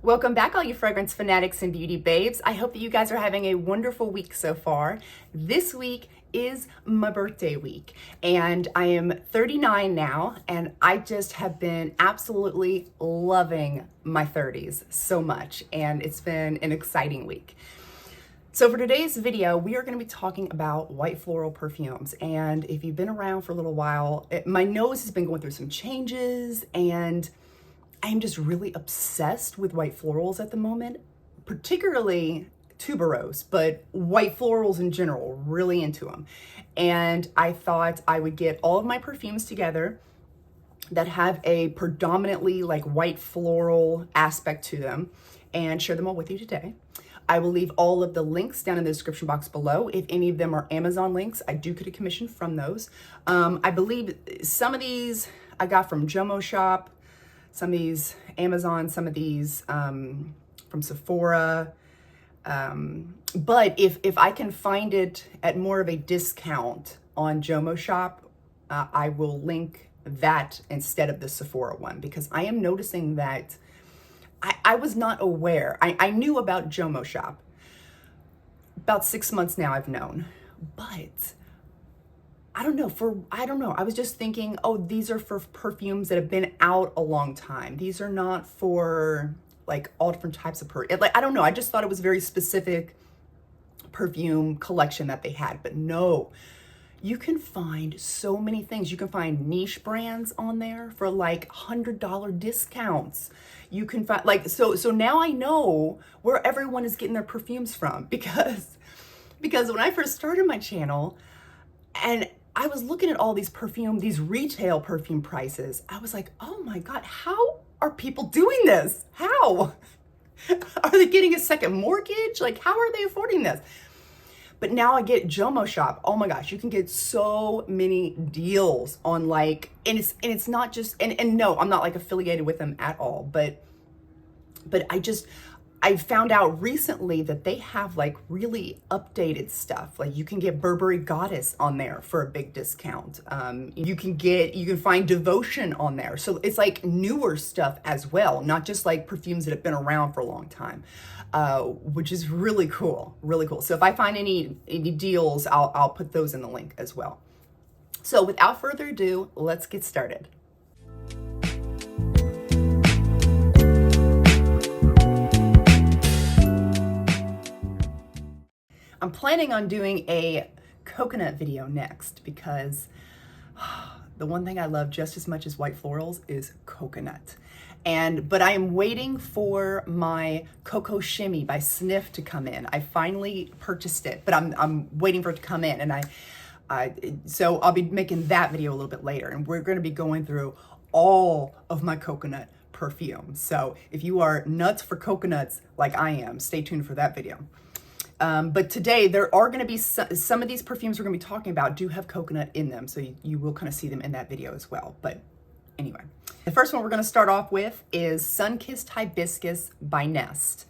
Welcome back, all you fragrance fanatics and beauty babes. I hope that you guys are having a wonderful week so far. This week is my birthday week, and I am 39 now, and I just have been absolutely loving my 30s so much, and it's been an exciting week. So for today's video, we are going to be talking about white floral perfumes. And if you've been around for a little while, my nose has been going through some changes, and I'm just really obsessed with white florals at the moment, particularly tuberose, but white florals in general, really into them. And I thought I would get all of my perfumes together that have a predominantly like white floral aspect to them and share them all with you today. I will leave all of the links down in the description box below. If any of them are Amazon links, I do get a commission from those. I believe some of these I got from Jomo Shop, some of these Amazon, some of these from Sephora. But if I can find it at more of a discount on Jomo Shop, I will link that instead of the Sephora one, because I am noticing that I was not aware. I knew about Jomo Shop. About 6 months now I've known, but I don't know. I was just thinking, oh, these are for perfumes that have been out a long time. These are not for like all different types of I don't know. I just thought it was a very specific perfume collection that they had, but no. You can find so many things. You can find niche brands on there for like $100 discounts. You can find so now I know where everyone is getting their perfumes from, because when I first started my channel and I was looking at all these retail perfume prices, I was like, oh my God, how are people doing this? How? Are they getting a second mortgage? Like, how are they affording this? But now I get Jomo Shop. Oh my gosh, you can get so many deals on and it's not just, and no, I'm not like affiliated with them at all, but I found out recently that they have like really updated stuff. Like you can get Burberry Goddess on there for a big discount. You can find Devotion on there. So it's like newer stuff as well, not just like perfumes that have been around for a long time, which is really cool, really cool. So if I find any deals, I'll put those in the link as well. So without further ado, let's get started. I'm planning on doing a coconut video next, because the one thing I love just as much as white florals is coconut. But I am waiting for my Cocoa Shimmy by Sniff to come in. I finally purchased it, but I'm waiting for it to come in, and so I'll be making that video a little bit later, and we're going to be going through all of my coconut perfumes. So if you are nuts for coconuts like I am, stay tuned for that video. But today there are going to be some of these perfumes we're going to be talking about do have coconut in them. So you will kind of see them in that video as well. But anyway, the first one we're going to start off with is Sun-Kissed Hibiscus by Nest.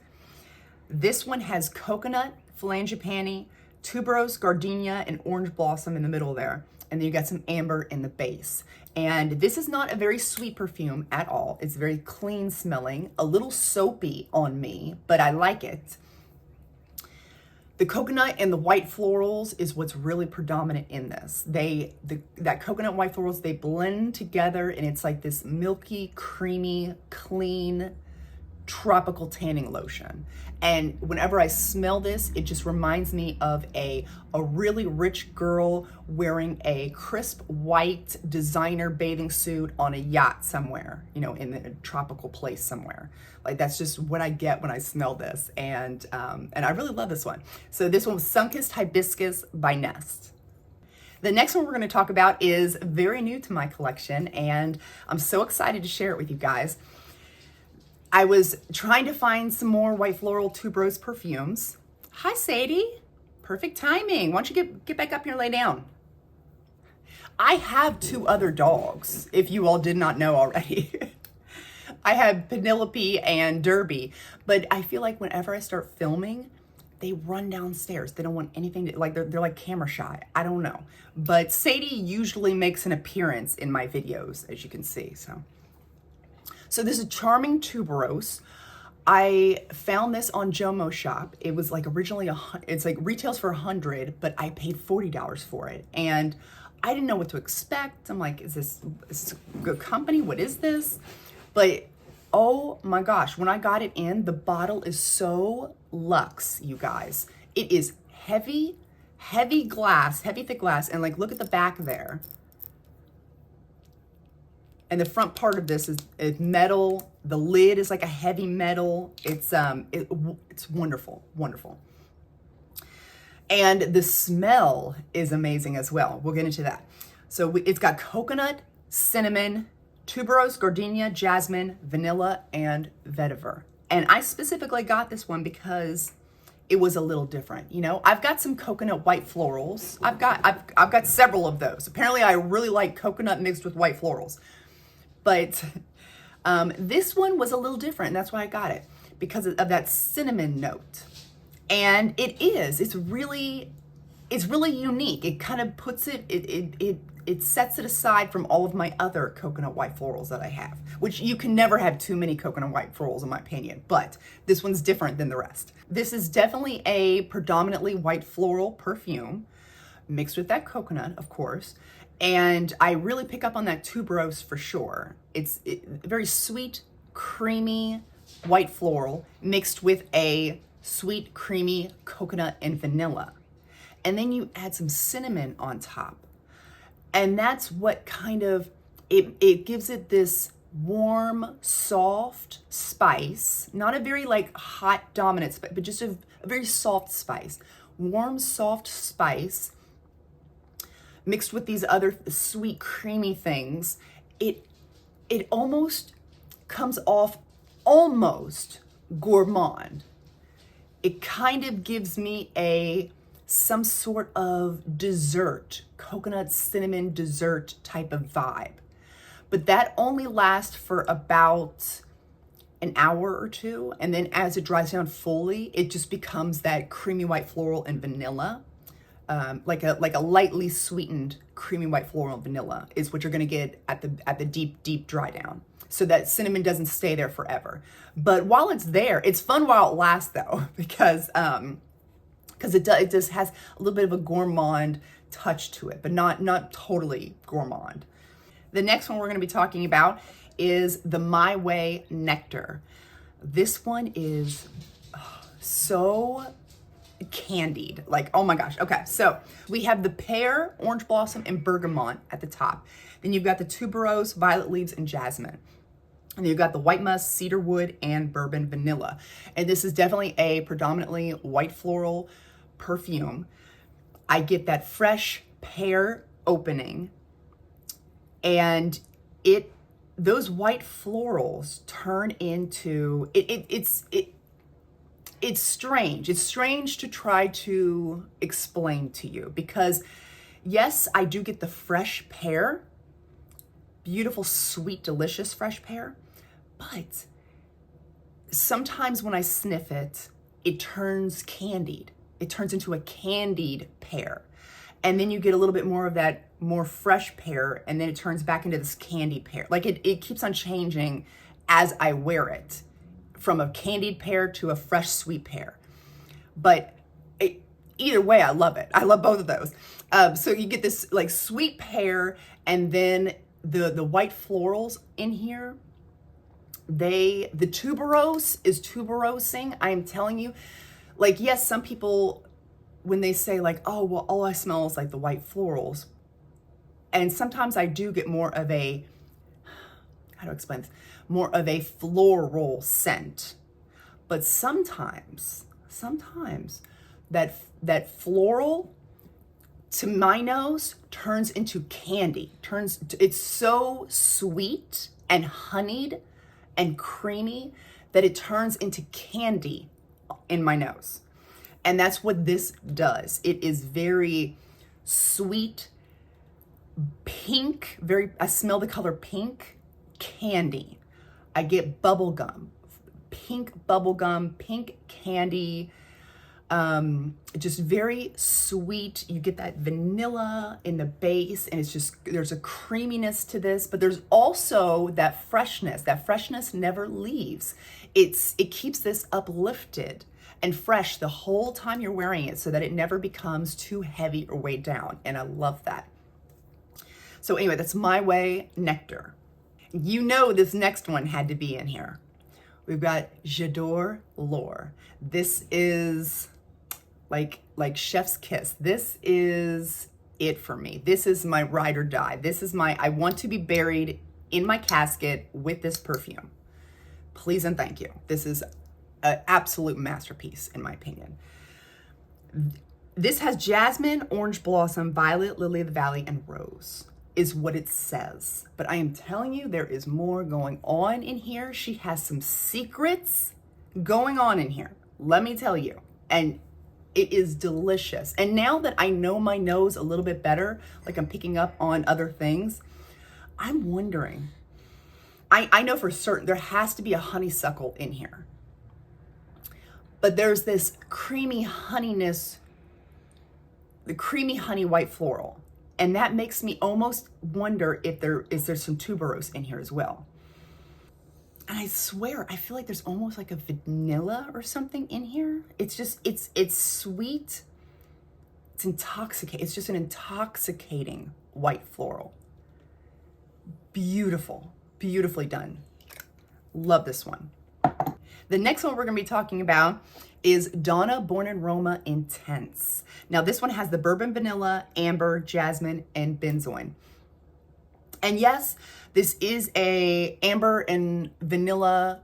This one has coconut, frangipani, tuberose, gardenia, and orange blossom in the middle there. And then you got some amber in the base. And this is not a very sweet perfume at all. It's very clean smelling, a little soapy on me, but I like it. The coconut and the white florals is what's really predominant in this. That coconut white florals, they blend together, and it's like this milky, creamy, clean, tropical tanning lotion. And whenever I smell this, it just reminds me of a really rich girl wearing a crisp white designer bathing suit on a yacht somewhere, in a tropical place somewhere. Like that's just what I get when I smell this. And I really love this one. So this one was Sun-Kissed Hibiscus by Nest. The next one we're going to talk about is very new to my collection, and I'm so excited to share it with you guys. I was trying to find some more white floral tuberose perfumes. Hi, Sadie. Perfect timing. Why don't you get back up here and lay down? I have 2 other dogs, if you all did not know already. I have Penelope and Derby, but I feel like whenever I start filming, they run downstairs. They don't want anything to, they're like camera shy. I don't know. But Sadie usually makes an appearance in my videos, as you can see, So this is Charming Tuberose. I found this on Jomo Shop. It was like originally it's like retails for $100, but I paid $40 for it. And I didn't know what to expect. I'm like, is this a good company? What is this? But oh my gosh, when I got it in, the bottle is so luxe, you guys. It is heavy, heavy glass, heavy thick glass. And like, look at the back there. And the front part of this is metal. The lid is like a heavy metal. It's wonderful, wonderful. And the smell is amazing as well. We'll get into that. So it's got coconut, cinnamon, tuberose, gardenia, jasmine, vanilla, and vetiver. And I specifically got this one because it was a little different. You know, I've got some coconut white florals. I've got several of those. Apparently I really like coconut mixed with white florals. But this one was a little different, and that's why I got it, because of that cinnamon note. And it's really unique. It kind of puts it sets it aside from all of my other coconut white florals that I have, which you can never have too many coconut white florals in my opinion, but this one's different than the rest. This is definitely a predominantly white floral perfume mixed with that coconut, of course. And I really pick up on that tuberose for sure. It's very sweet, creamy white floral mixed with a sweet, creamy coconut and vanilla. And then you add some cinnamon on top. And that's what kind of, it gives it this warm, soft spice, not a very like hot dominant spice, but just a very soft spice, warm, soft spice mixed with these other sweet, creamy things. It almost comes off almost gourmand. It kind of gives me some sort of dessert, coconut cinnamon dessert type of vibe. But that only lasts for about an hour or two. And then as it dries down fully, it just becomes that creamy white floral and vanilla. Like a lightly sweetened creamy white floral and vanilla is what you're gonna get at the deep dry down. So that cinnamon doesn't stay there forever. But while it's there, it's fun while it lasts though, because it just has a little bit of a gourmand touch to it, but not totally gourmand. The next one we're gonna be talking about is the My Way Nectar. This one is so candied, like, oh my gosh. Okay, so we have the pear, orange blossom, and bergamot at the top. Then you've got the tuberose, violet leaves, and jasmine. And you've got the white musk, cedar wood, and bourbon vanilla. And this is definitely a predominantly white floral perfume. I get that fresh pear opening, and those white florals turn into it's strange. It's strange to try to explain to you because yes, I do get the fresh pear, beautiful, sweet, delicious fresh pear, but sometimes when I sniff it, it turns candied. It turns into a candied pear. And then you get a little bit more of that more fresh pear, and then it turns back into this candy pear. Like it keeps on changing as I wear it, from a candied pear to a fresh sweet pear. But either way, I love it. I love both of those. So you get this like sweet pear, and then the white florals in here. The tuberose is tuberosing. I am telling you, like, yes, some people, when they say like, oh, well, all I smell is like the white florals. And sometimes I do get more of a, how to explain this? More of a floral scent. But sometimes that floral to my nose turns into candy. It's so sweet and honeyed and creamy that it turns into candy in my nose. And that's what this does. It is very sweet, pink, I smell the color pink, candy. I get bubblegum, pink candy, Just very sweet. You get that vanilla in the base, and it's just, there's a creaminess to this, but there's also that freshness. That freshness never leaves. It keeps this uplifted and fresh the whole time you're wearing it, so that it never becomes too heavy or weighed down. And I love that. So anyway, that's My Way Nectar. You know this next one had to be in here. We've got J'adore L'Or. This is like chef's kiss. This is it for me. This is my ride or die. This is I want to be buried in my casket with this perfume. Please and thank you. This is an absolute masterpiece, in my opinion. This has jasmine, orange blossom, violet, lily of the valley, and rose, is what it says. But I am telling you, there is more going on in here. She has some secrets going on in here, let me tell you. And it is delicious. And now that I know my nose a little bit better, like I'm picking up on other things, I'm wondering, I know for certain there has to be a honeysuckle in here. But there's this creamy honeyness, the creamy honey white floral. And that makes me almost wonder if there's some tuberose in here as well. And I swear, I feel like there's almost like a vanilla or something in here. It's just, it's sweet. It's intoxicating. It's just an intoxicating white floral. Beautiful, beautifully done. Love this one. The next one we're gonna be talking about is Donna Born in Roma Intense. Now this one has the bourbon vanilla, amber, jasmine, and benzoin. And yes, this is a amber and vanilla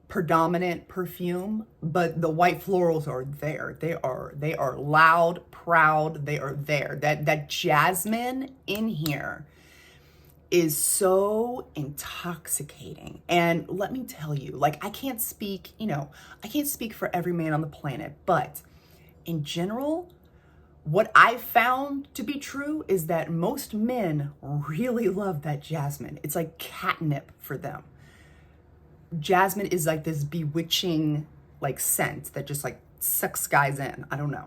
predominant perfume, but the white florals are there. They are loud, proud, they are there. That jasmine in here is so intoxicating. And let me tell you, like, I can't speak for every man on the planet, but in general, what I've found to be true is that most men really love that jasmine. It's like catnip for them. Jasmine is like this bewitching like scent that just like sucks guys in. I don't know.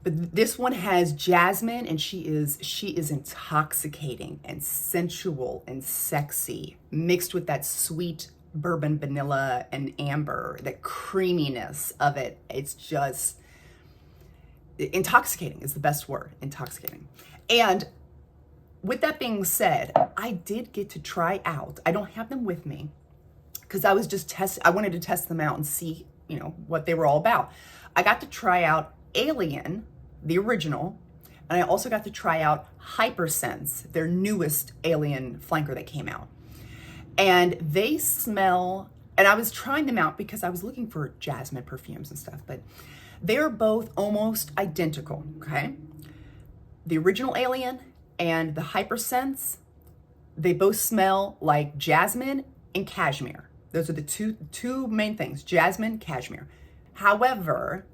But this one has jasmine, and she is intoxicating and sensual and sexy, mixed with that sweet bourbon vanilla and amber, that creaminess of it. It's just intoxicating is the best word, intoxicating. And with that being said, I did get to try out, I don't have them with me because I was just I wanted to test them out and see, what they were all about. I got to try out Alien, the original, and I also got to try out Hypersense, their newest Alien flanker that came out. And they smell, and I was trying them out because I was looking for jasmine perfumes and stuff, but they're both almost identical, okay? The original Alien and the Hypersense, they both smell like jasmine and cashmere. Those are the two main things, jasmine, cashmere. However,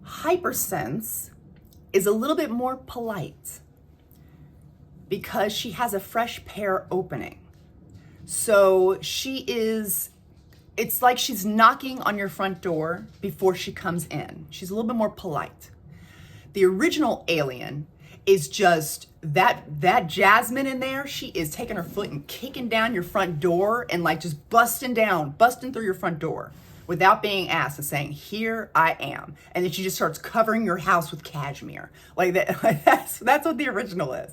Hypersense is a little bit more polite because she has a fresh pear opening. So it's like she's knocking on your front door before she comes in. She's a little bit more polite. The original Alien is just that jasmine in there. She is taking her foot and kicking down your front door and like just busting through your front door without being asked and saying, "Here I am." And then she just starts covering your house with cashmere. Like that. Like that's what the original is.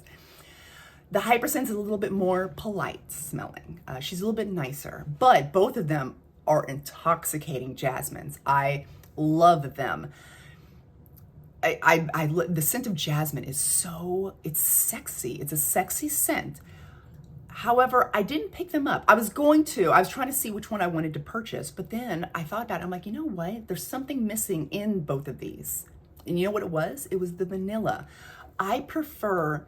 The Hypersense is a little bit more polite smelling. She's a little bit nicer, but both of them are intoxicating jasmines. I love them. The scent of jasmine is it's sexy. It's a sexy scent. However, I didn't pick them up. I was trying to see which one I wanted to purchase, but then I thought about it. I'm like, you know what? There's something missing in both of these. And you know what it was? It was the vanilla. I prefer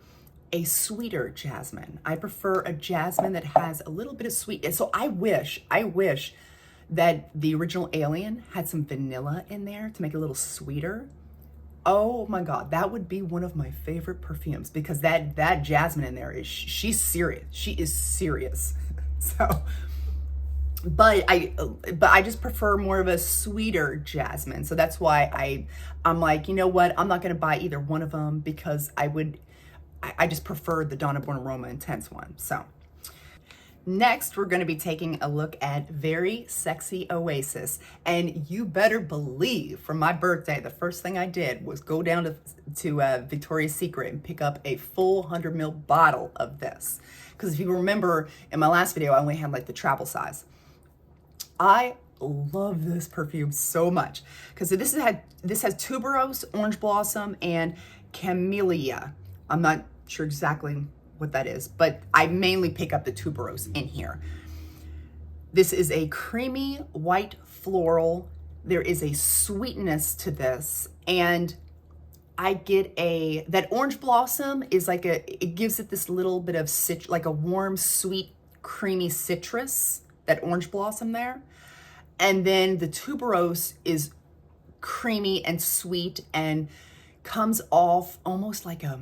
a sweeter jasmine. I prefer a jasmine that has a little bit of sweet. And so I wish that the original Alien had some vanilla in there to make it a little sweeter. Oh my God, that would be one of my favorite perfumes because that jasmine in there she's serious. She is serious. So but I just prefer more of a sweeter jasmine. So that's why I'm like, you know what? I'm not going to buy either one of them because I just prefer the Donna Born Aroma Intense one. So next, we're going to be taking a look at Very Sexy Oasis. And you better believe for my birthday, the first thing I did was go down to Victoria's Secret and pick up a full 100 ml bottle of this. Because if you remember in my last video, I only had like the travel size. I love this perfume so much because this has tuberose, orange blossom, and camellia. I'm not sure exactly what that is, but I mainly pick up the tuberose in here. This is a creamy white floral. There is a sweetness to this, and I get that orange blossom is like it gives it this little bit of like a warm, sweet, creamy citrus, that orange blossom there. And then the tuberose is creamy and sweet and comes off almost like a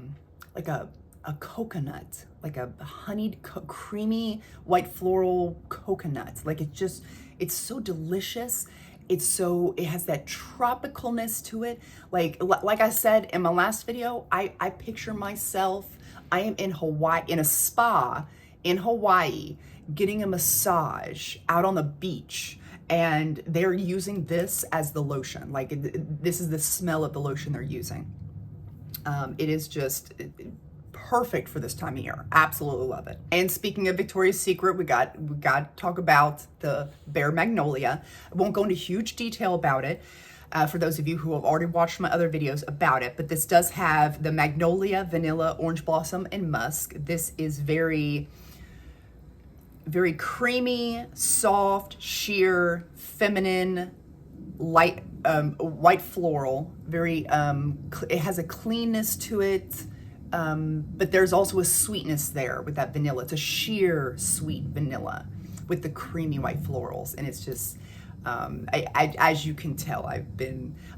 coconut, like a honeyed, creamy white floral coconut. Like it's so delicious. It has that tropicalness to it. Like I said in my last video, I picture myself, I am in Hawaii, in a spa in Hawaii, getting a massage out on the beach. And they're using this as the lotion. Like this is the smell of the lotion they're using. It is just perfect for this time of year. Absolutely love it. And speaking of Victoria's Secret, we got to talk about the Bare Magnolia. I won't go into huge detail about it for those of you who have already watched my other videos about it, but this does have the Magnolia, Vanilla, Orange Blossom, and Musk. This is very creamy, soft, sheer, feminine, light, white floral. It has a cleanness to it, but there's also a sweetness there with that vanilla. It's a sheer, sweet vanilla with the creamy white florals, and it's just, as you can tell, I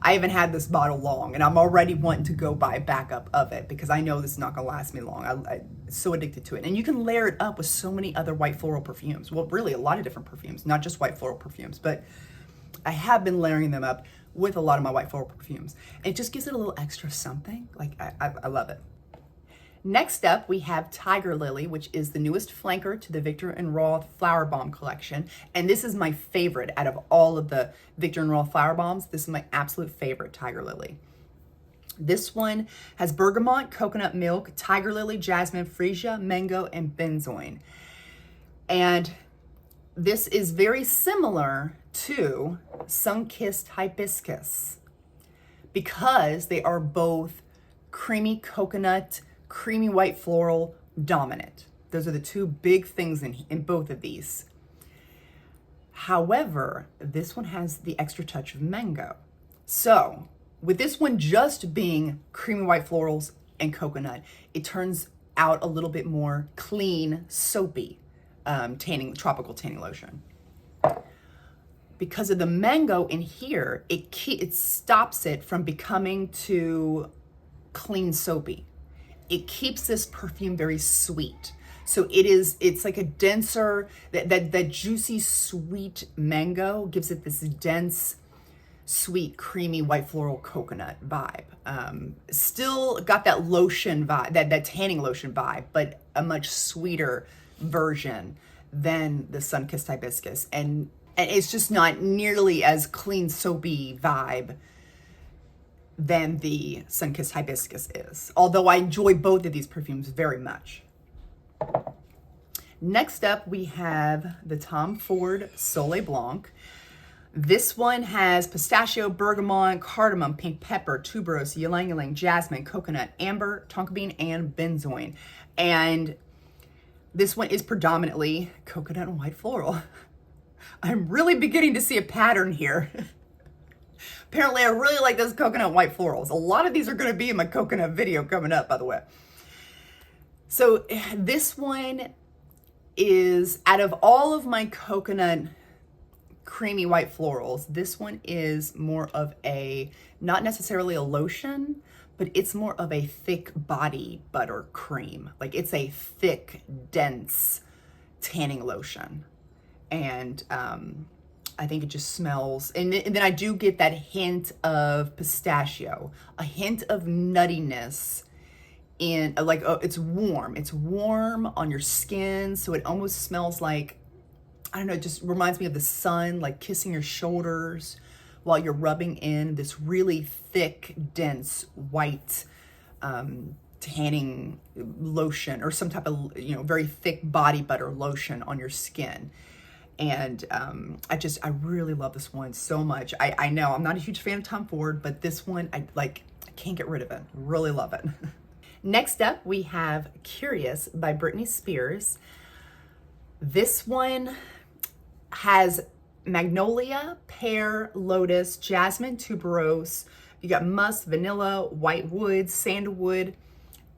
haven't had this bottle long, and I'm already wanting to go buy a backup of it because I know this is not gonna last me long. I'm so addicted to it. And you can layer it up with so many other white floral perfumes. Well, really a lot of different perfumes, not just white floral perfumes, but I have been layering them up with a lot of my white floral perfumes. And it just gives it a little extra something. Like, I love it. Next up, we have Tiger Lily, which is the newest flanker to the Viktor & Rolf Flower Bomb collection. And this is my favorite out of all of the Viktor & Rolf Flower Bombs. This is my absolute favorite, Tiger Lily. This one has bergamot, coconut milk, tiger lily, jasmine, freesia, mango, and benzoin. And this is very similar to Sun-Kissed Hibiscus because they are both creamy coconut, creamy white floral dominant. Those are the two big things in both of these. However, this one has the extra touch of mango. So with this one just being creamy white florals and coconut, it turns out a little bit more clean, soapy tropical tanning lotion. Because of the mango in here, it stops it from becoming too clean, soapy. It keeps this perfume very sweet. So it's like a denser, that juicy, sweet mango gives it this dense, sweet, creamy, white floral coconut vibe. Still got that lotion vibe, that tanning lotion vibe, but a much sweeter version than the Sun-Kissed Hibiscus. And it's just not nearly as clean, soapy vibe than the Sun-Kissed Hibiscus is. Although I enjoy both of these perfumes very much. Next up, we have the Tom Ford Soleil Blanc. This one has pistachio, bergamot, cardamom, pink pepper, tuberose, ylang-ylang, jasmine, coconut, amber, tonka bean, and benzoin. And this one is predominantly coconut and white floral. I'm really beginning to see a pattern here. Apparently, I really like those coconut white florals. A lot of these are going to be in my coconut video coming up, by the way. So this one is, out of all of my coconut creamy white florals, this one is more of not necessarily a lotion, but it's more of a thick body butter cream. Like it's a thick, dense tanning lotion. And I think it just smells, and then I do get that hint of pistachio, a hint of nuttiness in, like, it's warm on your skin, so it almost smells like, I don't know, it just reminds me of the sun, like kissing your shoulders while you're rubbing in this really thick, dense, white tanning lotion, or some type of, you know, very thick body butter lotion on your skin. And I really love this one so much. I know I'm not a huge fan of Tom Ford, but this one, I can't get rid of it. Really love it. Next up, we have Curious by Britney Spears. This one has magnolia, pear, lotus, jasmine, tuberose. You got musk, vanilla, white wood, sandalwood,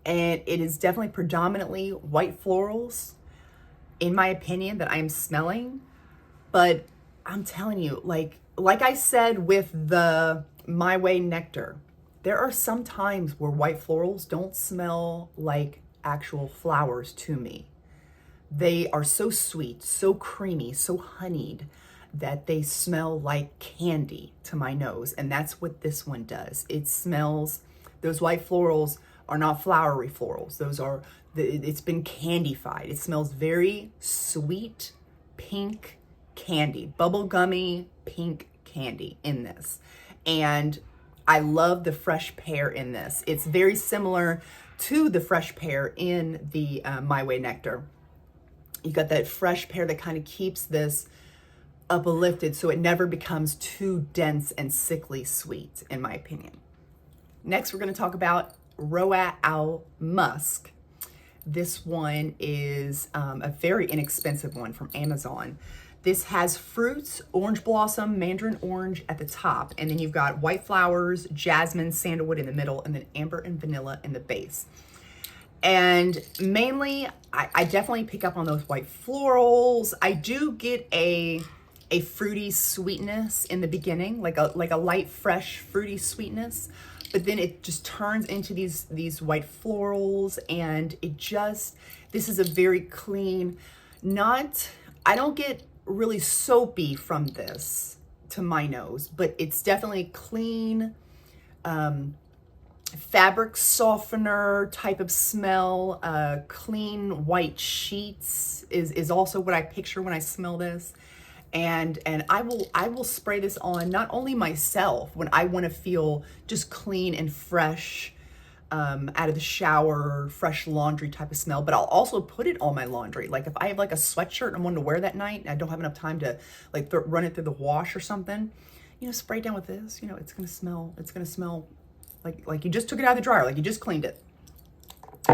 and it is definitely predominantly white florals, in my opinion, that I'm smelling. But I'm telling you, like I said with the My Way nectar, there are some times where white florals don't smell like actual flowers to me. They are so sweet, so creamy, so honeyed that they smell like candy to my nose. And that's what this one does. It smells, those white florals are not flowery florals. Those are, it's been candified. It smells very sweet, pink candy, bubblegummy pink candy in this. And I love the fresh pear in this. It's very similar to the fresh pear in the My Way nectar. You got that fresh pear that kind of keeps this uplifted so it never becomes too dense and sickly sweet, in my opinion. Next, we're going to talk about Royal Musk. This one is a very inexpensive one from Amazon. This has fruits, orange blossom, mandarin orange at the top, and then you've got white flowers, jasmine, sandalwood in the middle, and then amber and vanilla in the base. And mainly, I definitely pick up on those white florals. I do get a fruity sweetness in the beginning, like a light, fresh, fruity sweetness. But then it just turns into these white florals, and this is a very clean, I don't get really soapy from this to my nose, but it's definitely clean, fabric softener type of smell. Clean white sheets is also what I picture when I smell this. And I will spray this on not only myself when I want to feel just clean and fresh out of the shower, fresh laundry type of smell, but I'll also put it on my laundry. Like if I have like a sweatshirt and I'm wanting to wear that night and I don't have enough time to like run it through the wash or something, you know, spray it down with this, you know, it's gonna smell like you just took it out of the dryer, like you just cleaned it.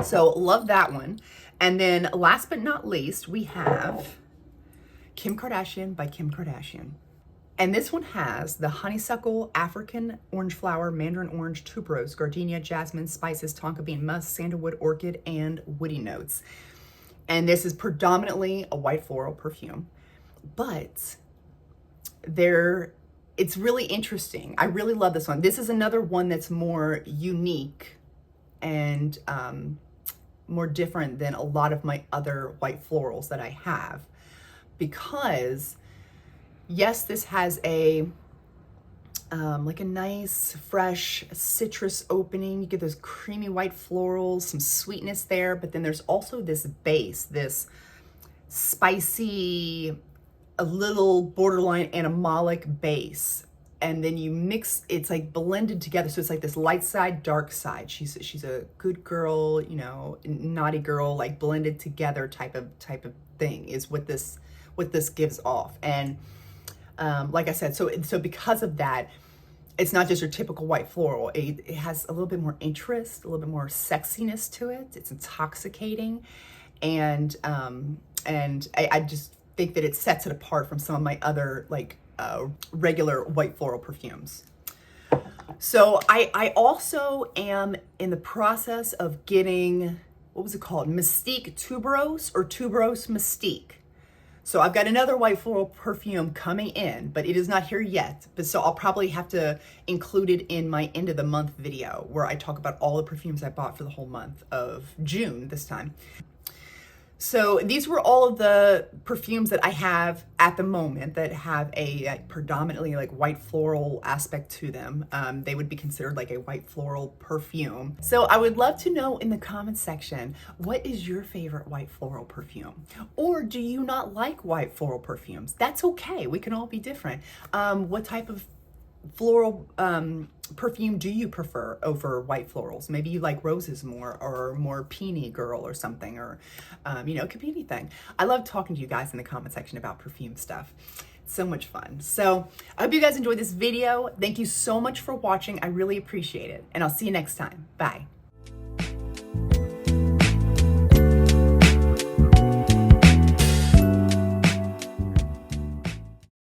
So love that one. And then last but not least, we have Kim Kardashian by Kim Kardashian. And this one has the honeysuckle, African orange flower, mandarin orange, tuberose, gardenia, jasmine, spices, tonka bean, musk, sandalwood, orchid, and woody notes. And this is predominantly a white floral perfume, but it's really interesting. I really love this one. This is another one that's more unique and more different than a lot of my other white florals that I have. Because yes, this has like a nice fresh citrus opening. You get those creamy white florals, some sweetness there, but then there's also this base, this spicy, a little borderline animalic base. And then you mix, it's like blended together. So it's like this light side, dark side. She's a good girl, you know, naughty girl, like blended together type of thing is what this gives off. And like I said, so because of that, it's not just your typical white floral. It has a little bit more interest, a little bit more sexiness to it. It's intoxicating, and I just think that it sets it apart from some of my other like regular white floral perfumes. So I also am in the process of getting, what was it called? Mystique Tuberose or Tuberose Mystique. So I've got another white floral perfume coming in, but it is not here yet. But so I'll probably have to include it in my end of the month video where I talk about all the perfumes I bought for the whole month of June this time. So these were all of the perfumes that I have at the moment that have a predominantly like white floral aspect to them. They would be considered like a white floral perfume. So I would love to know in the comments section, what is your favorite white floral perfume? Or do you not like white floral perfumes? That's okay, we can all be different. What type of floral perfume do you prefer over white florals? Maybe you like roses more, or more peony girl or something, or you know, it could be anything. I love talking to you guys in the comment section about perfume stuff. It's so much fun. So I hope you guys enjoyed this video. Thank you so much for watching. I really appreciate it, and I'll see you next time. Bye.